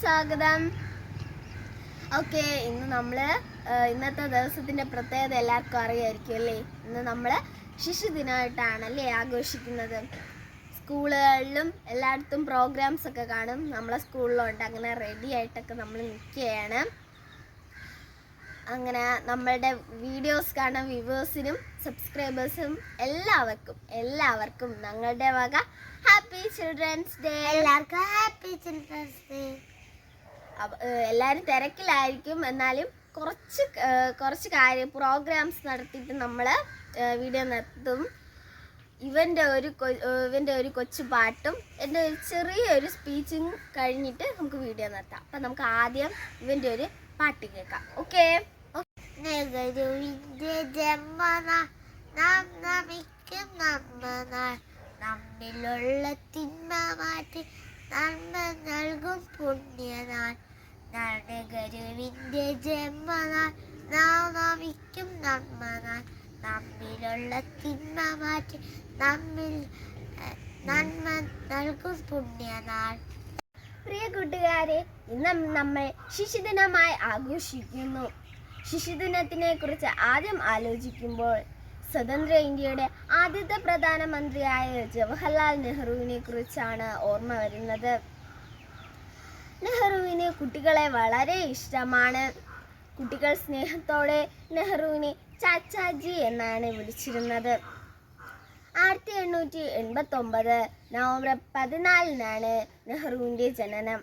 സ്വാഗതം. ഓക്കെ, ഇന്നത്തെ ദിവസത്തിൻ്റെ പ്രത്യേകത എല്ലാവർക്കും അറിയായിരിക്കും അല്ലേ. ഇന്ന് നമ്മൾ ശിശുദിനമായിട്ടാണല്ലേ ആഘോഷിക്കുന്നത്. സ്കൂളുകളിലും എല്ലായിടത്തും പ്രോഗ്രാംസ് ഒക്കെ കാണും. നമ്മളെ സ്കൂളിലുണ്ട്. അങ്ങനെ റെഡി ആയിട്ടൊക്കെ നമ്മൾ നിൽക്കുകയാണ്. അങ്ങനെ നമ്മളുടെ വീഡിയോസ് കാണാൻ വ്യൂവേഴ്സിനും സബ്സ്ക്രൈബേഴ്സിനും എല്ലാവർക്കും ഞങ്ങളുടെ വക ഹാപ്പി ചിൽഡ്രൻസ് ഡേ. എല്ലാവർക്കും ഹാപ്പി ചിൽഡ്രൻസ് ഡേ. എല്ലാവരും തിരക്കിലായിരിക്കും, എന്നാലും കുറച്ച് പ്രോഗ്രാംസ് നടത്തിയിട്ട് നമ്മൾ വീഡിയോ നിർത്തും. ഇവൻ്റെ ഒരു കൊച്ചു പാട്ടും എൻ്റെ ഒരു ചെറിയൊരു സ്പീച്ചും കഴിഞ്ഞിട്ട് നമുക്ക് വീഡിയോ നിർത്താം. അപ്പം നമുക്ക് ആദ്യം ഇവൻ്റെ ഒരു പാട്ട് കേൾക്കാം. ഓക്കെ. നെഹ്റുവിന്റെ ജന്മനാൾ നാം നമിക്കും നമ്മനാൾ, നമ്മിലുള്ള തിന്മ മാറ്റി നന്മ നൽകും പുണ്യനാൾ. നെഹ്റുവിന്റെ ജന്മനാൾ നാം നമിക്കും നമ്മനാൾ, നമ്മിലുള്ള തിന്മ മാറ്റി നന്മ നൽകും പുണ്യനാൾ. പ്രിയ കൂട്ടുകാരെ, ഇന്ന് നമ്മൾ ശിശുദിനമായി ആഘോഷിക്കുന്നു. ശിശുദിനത്തിനെ കുറിച്ച് ആദ്യം ആലോചിക്കുമ്പോൾ സ്വതന്ത്ര ഇന്ത്യയുടെ ആദ്യത്തെ പ്രധാനമന്ത്രിയായ ജവഹർലാൽ നെഹ്റുവിനെ കുറിച്ചാണ് ഓർമ്മ വരുന്നത്. നെഹ്റുവിന് കുട്ടികളെ വളരെ ഇഷ്ടമാണ്. കുട്ടികൾ സ്നേഹത്തോടെ നെഹ്റുവിനെ ചാച്ചാജി എന്നാണ് വിളിച്ചിരുന്നത്. 1889 നവംബർ 14 നെഹ്റുവിൻ്റെ ജനനം.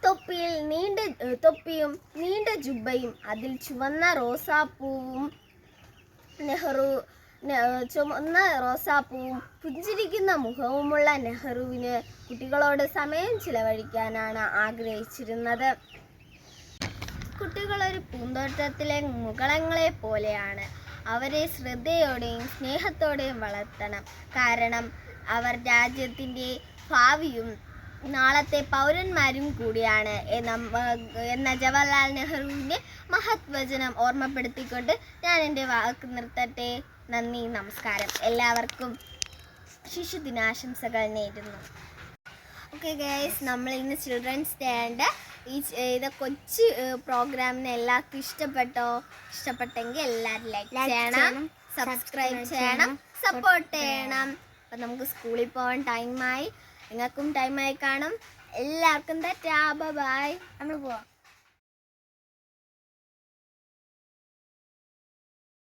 തൊപ്പിയും നീണ്ട ജുബയും അതിൽ ചുവന്ന റോസാപ്പൂവും പുഞ്ചിരിക്കുന്ന മുഖവുമുള്ള നെഹ്റുവിന് കുട്ടികളോട് സമയം ചിലവഴിക്കാനാണ് ആഗ്രഹിച്ചിരുന്നത്. കുട്ടികളൊരു പൂന്തോട്ടത്തിലെ മുകളങ്ങളെ പോലെയാണ്. അവരെ ശ്രദ്ധയോടെയും സ്നേഹത്തോടെയും വളർത്തണം. കാരണം അവർ രാജ്യത്തിൻ്റെ ഭാവിയും നാളത്തെ പൗരന്മാരും കൂടിയാണ് എന്ന ജവഹർലാൽ നെഹ്റുവിൻ്റെ മഹത് വചനം ഓർമ്മപ്പെടുത്തിക്കൊണ്ട് ഞാൻ എൻ്റെ വാക്ക് നിർത്തട്ടെ. നന്ദി, നമസ്കാരം. എല്ലാവർക്കും ശിശുദിനാശംസകൾ നേരുന്നു. ഓക്കെ ഗൈസ്, നമ്മൾ ഇന്ന് ചിൽഡ്രൻസ് ഡേ ഉണ്ട്. ഇത് കൊച്ചു പ്രോഗ്രാമിന് എല്ലാവർക്കും ഇഷ്ടപ്പെട്ടെങ്കിൽ എല്ലാവരും ലൈക്ക് ചെയ്യണം, സബ്സ്ക്രൈബ് ചെയ്യണം, സപ്പോർട്ട് ചെയ്യണം. അപ്പം നമുക്ക് സ്കൂളിൽ പോകാൻ ടൈമായി, നിങ്ങൾക്കും ടൈമായി കാണും. എല്ലാവർക്കും ടാറ്റാ, ബൈ. നമ്മൾ പോവാം.